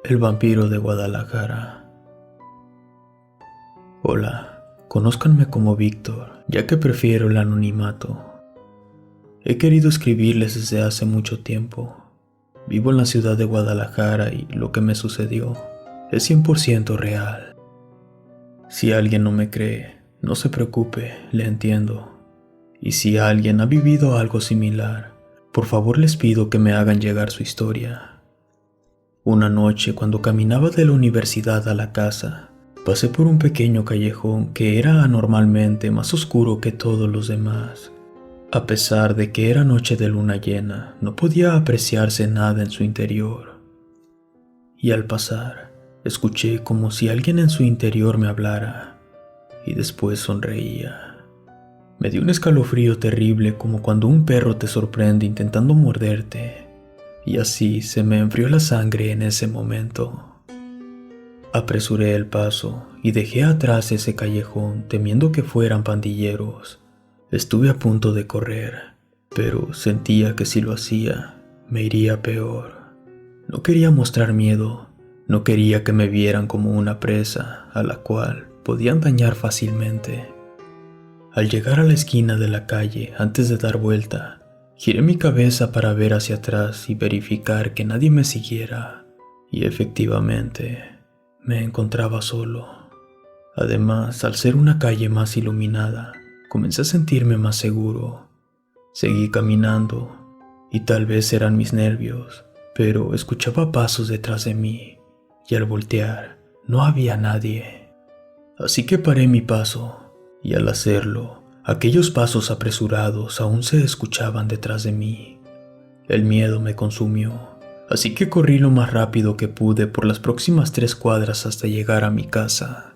El vampiro de Guadalajara. Hola, conózcanme como Víctor, ya que prefiero el anonimato. He querido escribirles desde hace mucho tiempo. Vivo en la ciudad de Guadalajara y lo que me sucedió es 100% real. Si alguien no me cree, no se preocupe, le entiendo. Y si alguien ha vivido algo similar, por favor les pido que me hagan llegar su historia. Una noche, cuando caminaba de la universidad a la casa, pasé por un pequeño callejón que era anormalmente más oscuro que todos los demás. A pesar de que era noche de luna llena, no podía apreciarse nada en su interior. Y al pasar, escuché como si alguien en su interior me hablara, y después sonreía. Me dio un escalofrío terrible, como cuando un perro te sorprende intentando morderte. Y así se me enfrió la sangre en ese momento. Apresuré el paso y dejé atrás ese callejón temiendo que fueran pandilleros. Estuve a punto de correr, pero sentía que si lo hacía, me iría peor. No quería mostrar miedo, no quería que me vieran como una presa a la cual podían dañar fácilmente. Al llegar a la esquina de la calle, antes de dar vuelta, giré mi cabeza para ver hacia atrás y verificar que nadie me siguiera, y efectivamente, me encontraba solo. Además, al ser una calle más iluminada, comencé a sentirme más seguro. Seguí caminando, y tal vez eran mis nervios, pero escuchaba pasos detrás de mí, y al voltear, no había nadie. Así que paré mi paso, y al hacerlo, aquellos pasos apresurados aún se escuchaban detrás de mí. El miedo me consumió, así que corrí lo más rápido que pude por las próximas 3 cuadras hasta llegar a mi casa.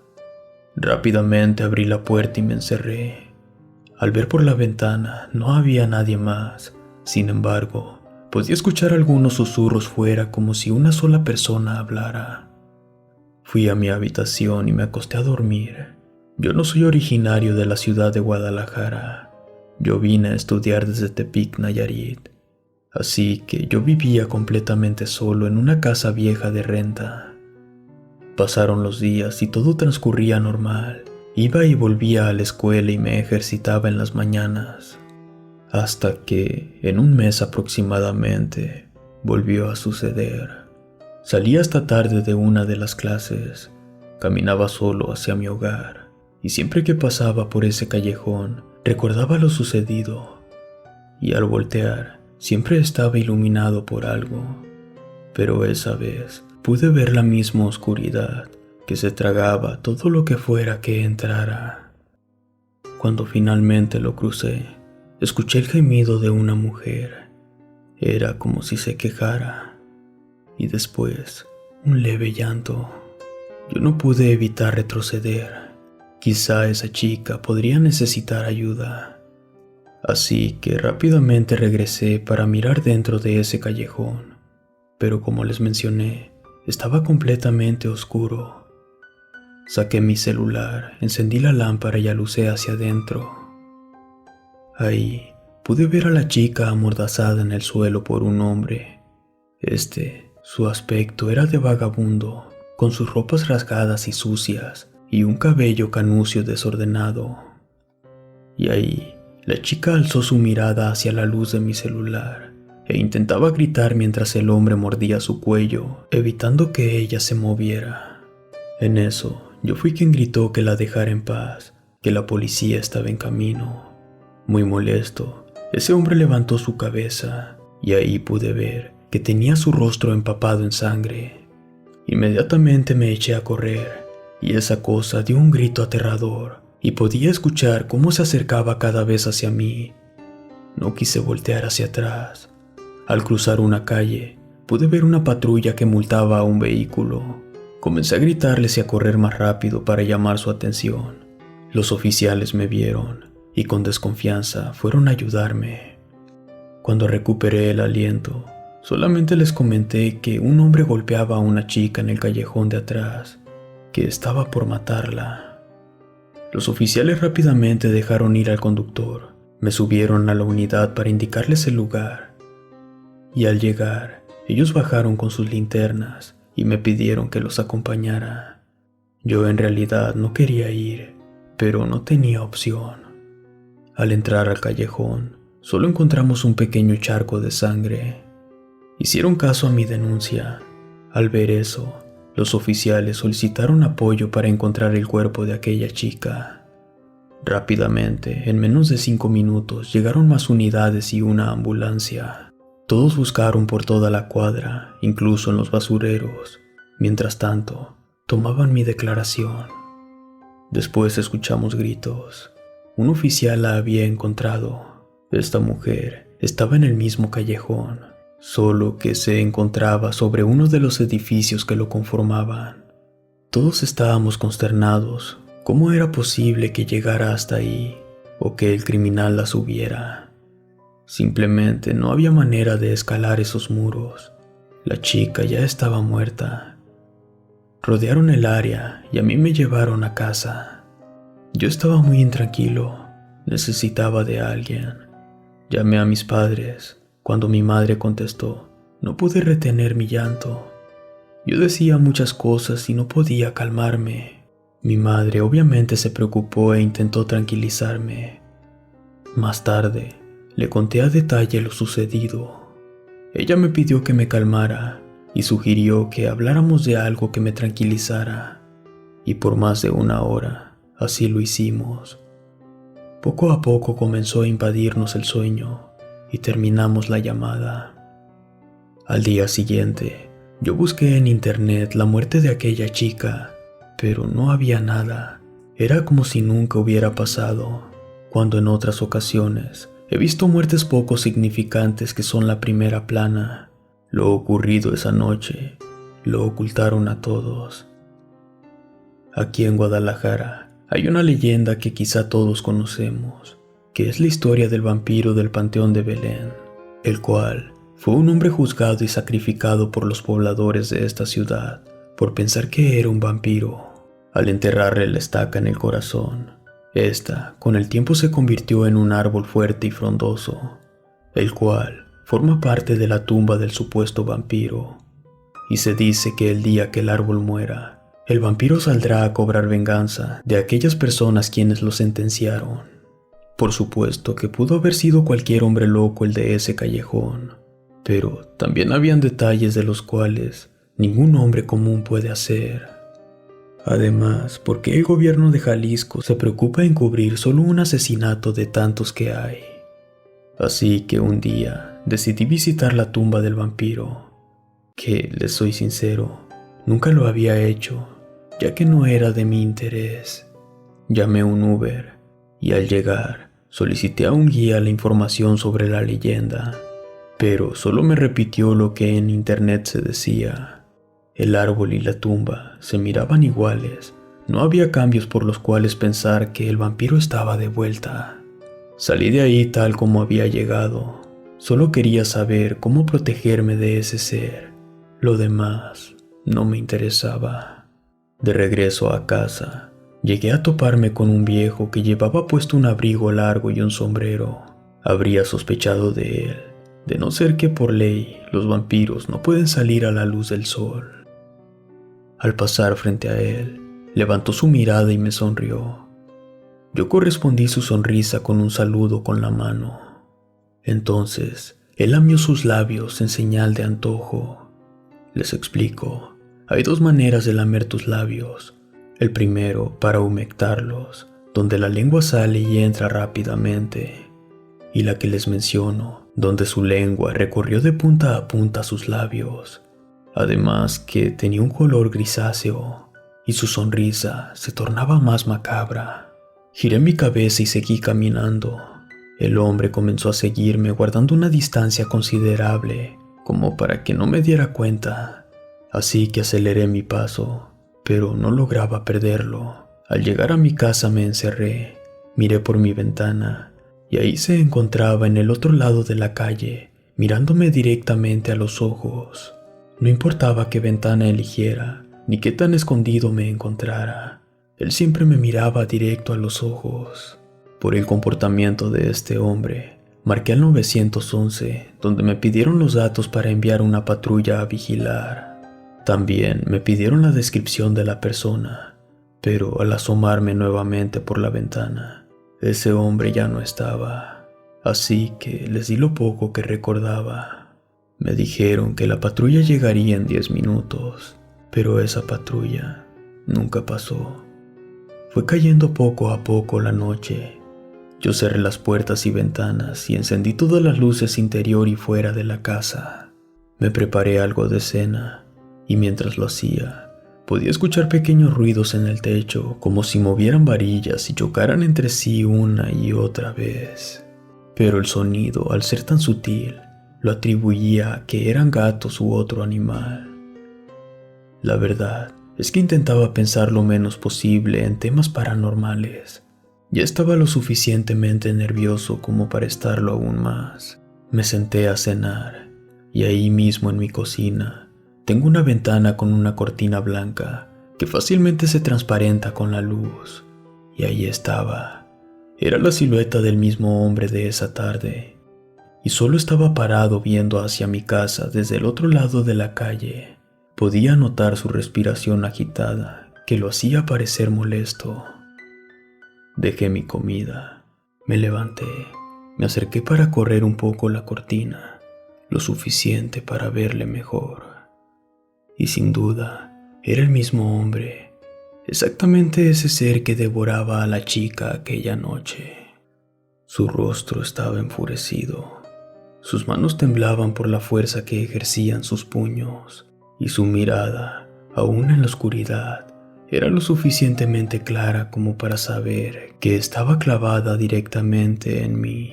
Rápidamente abrí la puerta y me encerré. Al ver por la ventana no había nadie más, sin embargo, podía escuchar algunos susurros fuera como si una sola persona hablara. Fui a mi habitación y me acosté a dormir. Yo no soy originario de la ciudad de Guadalajara. Yo vine a estudiar desde Tepic, Nayarit. Así que yo vivía completamente solo en una casa vieja de renta. Pasaron los días y todo transcurría normal. Iba y volvía a la escuela y me ejercitaba en las mañanas. Hasta que, en un mes aproximadamente, volvió a suceder. Salí hasta tarde de una de las clases. Caminaba solo hacia mi hogar. Y siempre que pasaba por ese callejón, recordaba lo sucedido. Y al voltear, siempre estaba iluminado por algo. Pero esa vez, pude ver la misma oscuridad que se tragaba todo lo que fuera que entrara. Cuando finalmente lo crucé, escuché el gemido de una mujer. Era como si se quejara. Y después, un leve llanto. Yo no pude evitar retroceder. Quizá esa chica podría necesitar ayuda. Así que rápidamente regresé para mirar dentro de ese callejón. Pero como les mencioné, estaba completamente oscuro. Saqué mi celular, encendí la lámpara y alucé hacia adentro. Ahí pude ver a la chica amordazada en el suelo por un hombre. Su aspecto era de vagabundo, con sus ropas rasgadas y sucias, y un cabello canucio desordenado. Y ahí, la chica alzó su mirada hacia la luz de mi celular e intentaba gritar mientras el hombre mordía su cuello, evitando que ella se moviera. En eso, yo fui quien gritó que la dejara en paz, que la policía estaba en camino. Muy molesto, ese hombre levantó su cabeza y ahí pude ver que tenía su rostro empapado en sangre. Inmediatamente me eché a correr. Y esa cosa dio un grito aterrador y podía escuchar cómo se acercaba cada vez hacia mí. No quise voltear hacia atrás. Al cruzar una calle, pude ver una patrulla que multaba a un vehículo. Comencé a gritarles y a correr más rápido para llamar su atención. Los oficiales me vieron y con desconfianza fueron a ayudarme. Cuando recuperé el aliento, solamente les comenté que un hombre golpeaba a una chica en el callejón de atrás, que estaba por matarla. Los oficiales rápidamente dejaron ir al conductor, me subieron a la unidad para indicarles el lugar, y al llegar, ellos bajaron con sus linternas y me pidieron que los acompañara. Yo en realidad no quería ir, pero no tenía opción. Al entrar al callejón, solo encontramos un pequeño charco de sangre. Hicieron caso a mi denuncia. Al ver eso, los oficiales solicitaron apoyo para encontrar el cuerpo de aquella chica. Rápidamente, en menos de 5 minutos, llegaron más unidades y una ambulancia. Todos buscaron por toda la cuadra, incluso en los basureros. Mientras tanto, tomaban mi declaración. Después escuchamos gritos. Un oficial la había encontrado. Esta mujer estaba en el mismo callejón, solo que se encontraba sobre uno de los edificios que lo conformaban. Todos estábamos consternados. ¿Cómo era posible que llegara hasta ahí o que el criminal la subiera? Simplemente no había manera de escalar esos muros. La chica ya estaba muerta. Rodearon el área y a mí me llevaron a casa. Yo estaba muy intranquilo. Necesitaba de alguien. Llamé a mis padres. Cuando mi madre contestó, no pude retener mi llanto. Yo decía muchas cosas y no podía calmarme. Mi madre obviamente se preocupó e intentó tranquilizarme. Más tarde, le conté a detalle lo sucedido. Ella me pidió que me calmara y sugirió que habláramos de algo que me tranquilizara. Y por más de 1 hora, así lo hicimos. Poco a poco comenzó a invadirnos el sueño y terminamos la llamada. Al día siguiente, yo busqué en internet la muerte de aquella chica, pero no había nada. Era como si nunca hubiera pasado, cuando en otras ocasiones he visto muertes poco significantes que son la primera plana. Lo ocurrido esa noche lo ocultaron a todos. Aquí en Guadalajara hay una leyenda que quizá todos conocemos, que es la historia del vampiro del Panteón de Belén, el cual fue un hombre juzgado y sacrificado por los pobladores de esta ciudad por pensar que era un vampiro. Al enterrarle la estaca en el corazón, esta con el tiempo se convirtió en un árbol fuerte y frondoso, el cual forma parte de la tumba del supuesto vampiro. Y se dice que el día que el árbol muera, el vampiro saldrá a cobrar venganza de aquellas personas quienes lo sentenciaron. Por supuesto que pudo haber sido cualquier hombre loco el de ese callejón, pero también habían detalles de los cuales ningún hombre común puede hacer. Además, ¿por qué el gobierno de Jalisco se preocupa en cubrir solo un asesinato de tantos que hay? Así que un día decidí visitar la tumba del vampiro, que, les soy sincero, nunca lo había hecho, ya que no era de mi interés. Llamé un Uber y al llegar solicité a un guía la información sobre la leyenda, pero solo me repitió lo que en internet se decía. El árbol y la tumba se miraban iguales. No había cambios por los cuales pensar que el vampiro estaba de vuelta. Salí de ahí tal como había llegado. Solo quería saber cómo protegerme de ese ser. Lo demás no me interesaba. De regreso a casa, llegué a toparme con un viejo que llevaba puesto un abrigo largo y un sombrero. Habría sospechado de él, de no ser que por ley los vampiros no pueden salir a la luz del sol. Al pasar frente a él, levantó su mirada y me sonrió. Yo correspondí su sonrisa con un saludo con la mano. Entonces, él lamió sus labios en señal de antojo. Les explico, hay 2 maneras de lamer tus labios. El primero para humectarlos, donde la lengua sale y entra rápidamente. Y la que les menciono, donde su lengua recorrió de punta a punta sus labios. Además que tenía un color grisáceo y su sonrisa se tornaba más macabra. Giré mi cabeza y seguí caminando. El hombre comenzó a seguirme guardando una distancia considerable, como para que no me diera cuenta. Así que aceleré mi paso, pero no lograba perderlo. Al llegar a mi casa me encerré, miré por mi ventana y ahí se encontraba en el otro lado de la calle, mirándome directamente a los ojos. No importaba qué ventana eligiera, ni qué tan escondido me encontrara. Él siempre me miraba directo a los ojos. Por el comportamiento de este hombre, marqué al 911, donde me pidieron los datos para enviar una patrulla a vigilar. También me pidieron la descripción de la persona, pero al asomarme nuevamente por la ventana, ese hombre ya no estaba, así que les di lo poco que recordaba. Me dijeron que la patrulla llegaría en 10 minutos, pero esa patrulla nunca pasó. Fue cayendo poco a poco la noche. Yo cerré las puertas y ventanas y encendí todas las luces interior y fuera de la casa. Me preparé algo de cena y mientras lo hacía, podía escuchar pequeños ruidos en el techo, como si movieran varillas y chocaran entre sí una y otra vez. Pero el sonido, al ser tan sutil, lo atribuía a que eran gatos u otro animal. La verdad es que intentaba pensar lo menos posible en temas paranormales. Ya estaba lo suficientemente nervioso como para estarlo aún más. Me senté a cenar y ahí mismo en mi cocina tengo una ventana con una cortina blanca que fácilmente se transparenta con la luz. Y ahí estaba. Era la silueta del mismo hombre de esa tarde. Y solo estaba parado viendo hacia mi casa desde el otro lado de la calle. Podía notar su respiración agitada que lo hacía parecer molesto. Dejé mi comida, me levanté, me acerqué para correr un poco la cortina, lo suficiente para verle mejor. Y sin duda, era el mismo hombre, exactamente ese ser que devoraba a la chica aquella noche. Su rostro estaba enfurecido, sus manos temblaban por la fuerza que ejercían sus puños, y su mirada, aún en la oscuridad, era lo suficientemente clara como para saber que estaba clavada directamente en mí.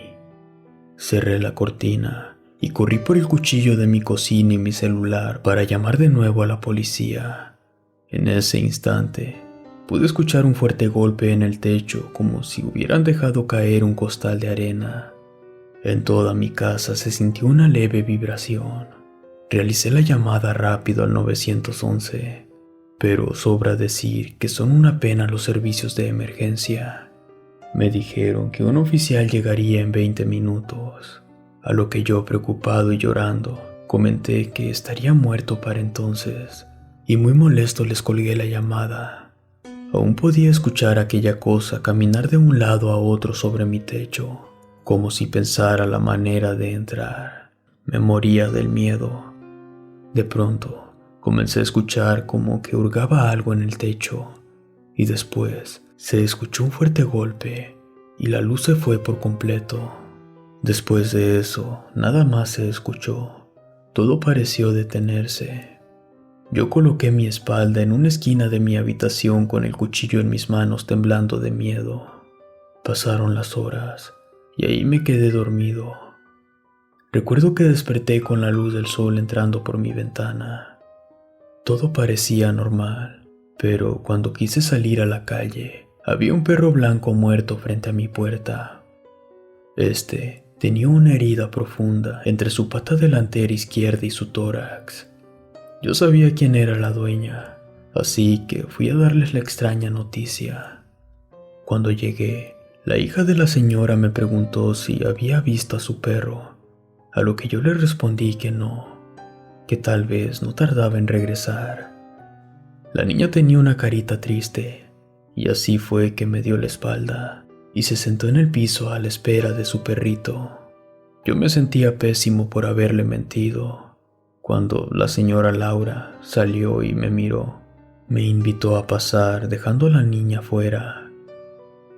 Cerré la cortina y corrí por el cuchillo de mi cocina y mi celular para llamar de nuevo a la policía. En ese instante, pude escuchar un fuerte golpe en el techo como si hubieran dejado caer un costal de arena. En toda mi casa se sintió una leve vibración. Realicé la llamada rápido al 911. Pero sobra decir que son una pena los servicios de emergencia. Me dijeron que un oficial llegaría en 20 minutos, a lo que yo, preocupado y llorando, comenté que estaría muerto para entonces, y muy molesto les colgué la llamada. Aún podía escuchar aquella cosa caminar de un lado a otro sobre mi techo, como si pensara la manera de entrar. Me moría del miedo. De pronto, comencé a escuchar como que hurgaba algo en el techo y después se escuchó un fuerte golpe y la luz se fue por completo. Después de eso, nada más se escuchó. Todo pareció detenerse. Yo coloqué mi espalda en una esquina de mi habitación con el cuchillo en mis manos temblando de miedo. Pasaron las horas y ahí me quedé dormido. Recuerdo que desperté con la luz del sol entrando por mi ventana. Todo parecía normal, pero cuando quise salir a la calle, había un perro blanco muerto frente a mi puerta. Este tenía una herida profunda entre su pata delantera izquierda y su tórax. Yo sabía quién era la dueña, así que fui a darles la extraña noticia. Cuando llegué, la hija de la señora me preguntó si había visto a su perro, a lo que yo le respondí que no, que tal vez no tardaba en regresar. La niña tenía una carita triste, y así fue que me dio la espalda y se sentó en el piso a la espera de su perrito. Yo me sentía pésimo por haberle mentido. Cuando la señora Laura salió y me miró, me invitó a pasar dejando a la niña fuera.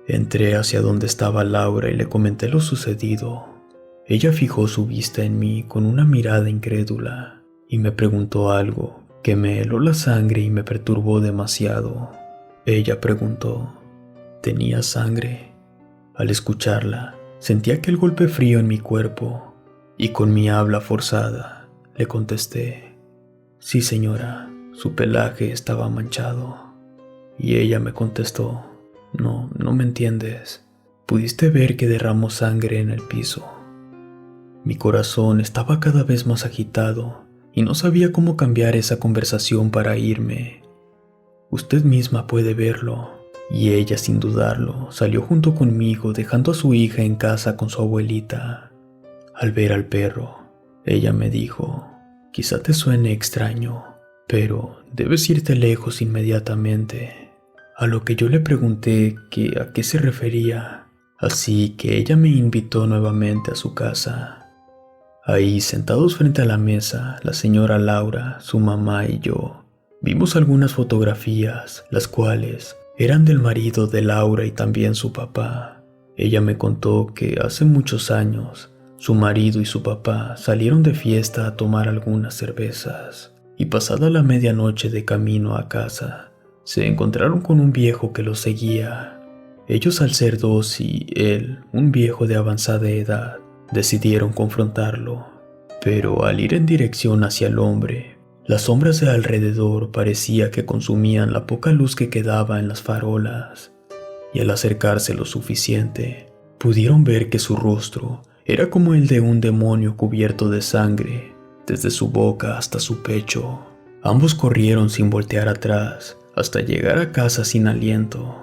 Entré hacia donde estaba Laura y le comenté lo sucedido. Ella fijó su vista en mí con una mirada incrédula y me preguntó algo que me heló la sangre y me perturbó demasiado. Ella preguntó, ¿tenía sangre? Al escucharla, sentí aquel golpe frío en mi cuerpo y con mi habla forzada le contesté, sí señora, su pelaje estaba manchado. Y ella me contestó, no me entiendes. Pudiste ver que derramó sangre en el piso. Mi corazón estaba cada vez más agitado y no sabía cómo cambiar esa conversación para irme. Usted misma puede verlo. Y ella, sin dudarlo, salió junto conmigo dejando a su hija en casa con su abuelita. Al ver al perro, ella me dijo, quizá te suene extraño, pero debes irte lejos inmediatamente. A lo que yo le pregunté que a qué se refería, así que ella me invitó nuevamente a su casa. Ahí, sentados frente a la mesa, la señora Laura, su mamá y yo, vimos algunas fotografías, las cuales eran del marido de Laura y también su papá. Ella me contó que hace muchos años, su marido y su papá salieron de fiesta a tomar algunas cervezas, y pasada la medianoche de camino a casa, se encontraron con un viejo que los seguía. Ellos, al ser dos y él, un viejo de avanzada edad, decidieron confrontarlo, pero al ir en dirección hacia el hombre, las sombras de alrededor parecía que consumían la poca luz que quedaba en las farolas, y al acercarse lo suficiente, pudieron ver que su rostro era como el de un demonio cubierto de sangre, desde su boca hasta su pecho. Ambos corrieron sin voltear atrás, hasta llegar a casa sin aliento.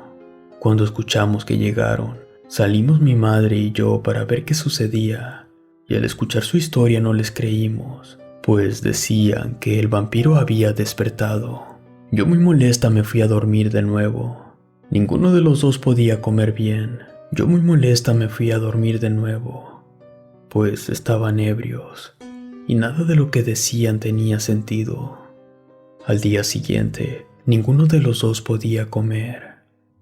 Cuando escuchamos que llegaron, salimos mi madre y yo para ver qué sucedía, y al escuchar su historia no les creímos, pues decían que el vampiro había despertado. Yo, muy molesta, me fui a dormir de nuevo. Ninguno de los dos podía comer bien. Yo, muy molesta, me fui a dormir de nuevo, pues estaban ebrios, y nada de lo que decían tenía sentido. Al día siguiente, ninguno de los dos podía comer.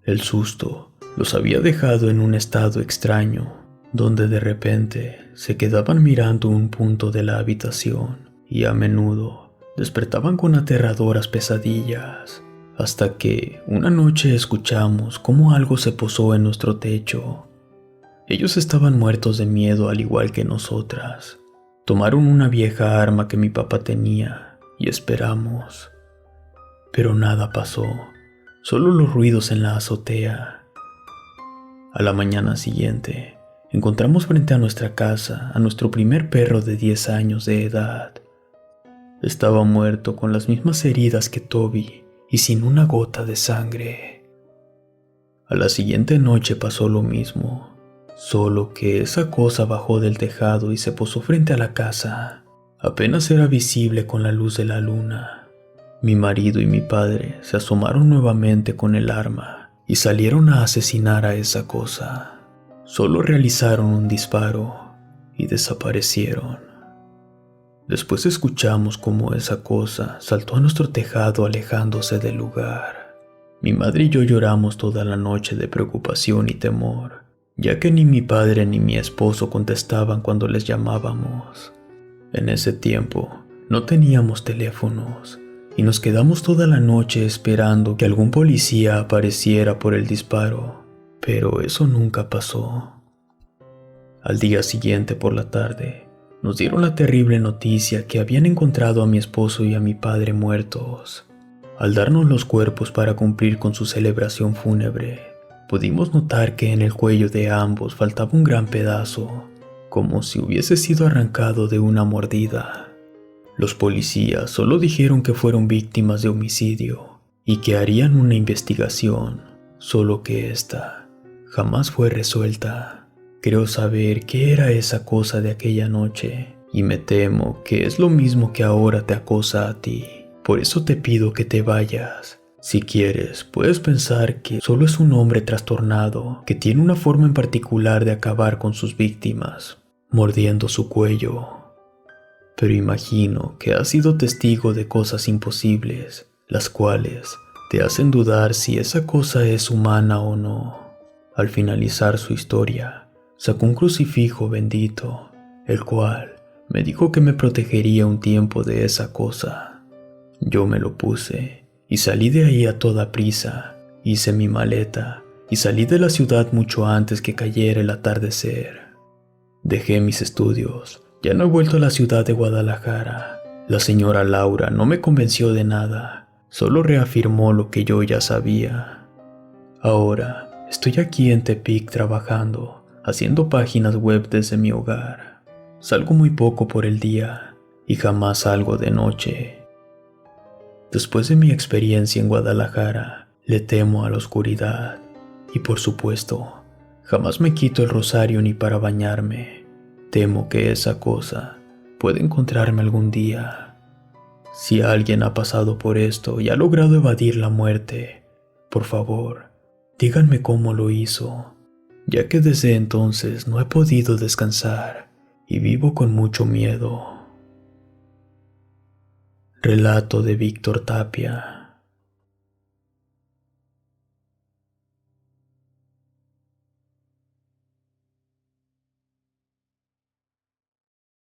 El susto los había dejado en un estado extraño, donde de repente se quedaban mirando un punto de la habitación y a menudo despertaban con aterradoras pesadillas, hasta que una noche escuchamos cómo algo se posó en nuestro techo. Ellos estaban muertos de miedo al igual que nosotras. Tomaron una vieja arma que mi papá tenía y esperamos, pero nada pasó. Solo los ruidos en la azotea. A la mañana siguiente, encontramos frente a nuestra casa a nuestro primer perro de 10 años de edad. Estaba muerto, con las mismas heridas que Toby y sin una gota de sangre. A la siguiente noche pasó lo mismo, solo que esa cosa bajó del tejado y se posó frente a la casa. Apenas era visible con la luz de la luna. Mi marido y mi padre se asomaron nuevamente con el arma y salieron a asesinar a esa cosa. Solo realizaron un disparo y desaparecieron. Después escuchamos cómo esa cosa saltó a nuestro tejado alejándose del lugar. Mi madre y yo lloramos toda la noche de preocupación y temor, ya que ni mi padre ni mi esposo contestaban cuando les llamábamos. En ese tiempo no teníamos teléfonos, y nos quedamos toda la noche esperando que algún policía apareciera por el disparo, pero eso nunca pasó. Al día siguiente por la tarde, nos dieron la terrible noticia que habían encontrado a mi esposo y a mi padre muertos. Al darnos los cuerpos para cumplir con su celebración fúnebre, pudimos notar que en el cuello de ambos faltaba un gran pedazo, como si hubiese sido arrancado de una mordida. Los policías solo dijeron que fueron víctimas de homicidio y que harían una investigación, solo que esta jamás fue resuelta. Creo saber qué era esa cosa de aquella noche y me temo que es lo mismo que ahora te acosa a ti. Por eso te pido que te vayas. Si quieres, puedes pensar que solo es un hombre trastornado que tiene una forma en particular de acabar con sus víctimas, mordiendo su cuello. Pero imagino que has sido testigo de cosas imposibles, las cuales te hacen dudar si esa cosa es humana o no. Al finalizar su historia, sacó un crucifijo bendito, el cual me dijo que me protegería un tiempo de esa cosa. Yo me lo puse y salí de ahí a toda prisa. Hice mi maleta y salí de la ciudad mucho antes que cayera el atardecer. Dejé mis estudios. Ya no he vuelto a la ciudad de Guadalajara. La señora Laura no me convenció de nada, solo reafirmó lo que yo ya sabía. Ahora estoy aquí en Tepic trabajando, haciendo páginas web desde mi hogar. Salgo muy poco por el día y jamás salgo de noche. Después de mi experiencia en Guadalajara, le temo a la oscuridad y, por supuesto, jamás me quito el rosario ni para bañarme. Temo que esa cosa pueda encontrarme algún día. Si alguien ha pasado por esto y ha logrado evadir la muerte, por favor, díganme cómo lo hizo, ya que desde entonces no he podido descansar y vivo con mucho miedo. Relato de Víctor Tapia.